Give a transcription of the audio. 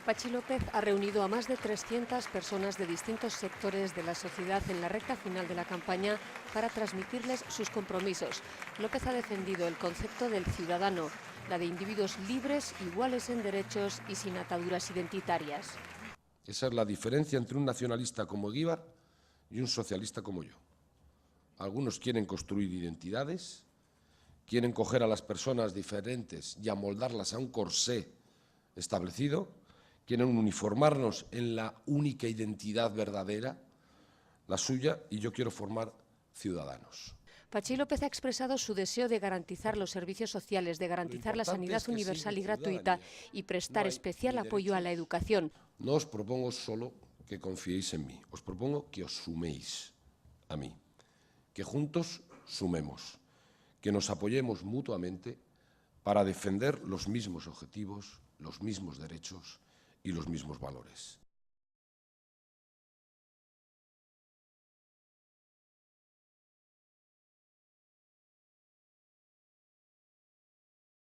Patxi López ha reunido a más de 300 personas de distintos sectores de la sociedad en la recta final de la campaña para transmitirles sus compromisos. López ha defendido el concepto del ciudadano, la de individuos libres, iguales en derechos y sin ataduras identitarias. Esa es la diferencia entre un nacionalista como Eguíbar y un socialista como yo. Algunos quieren construir identidades, quieren coger a las personas diferentes y amoldarlas a un corsé establecido, quieren uniformarnos en la única identidad verdadera, la suya, y yo quiero formar ciudadanos. Patxi López ha expresado su deseo de garantizar los servicios sociales, de garantizar la sanidad universal y gratuita y prestar especial apoyo a la educación. No os propongo solo que confiéis en mí, os propongo que os suméis a mí, que juntos sumemos, que nos apoyemos mutuamente para defender los mismos objetivos, los mismos derechos y los mismos valores.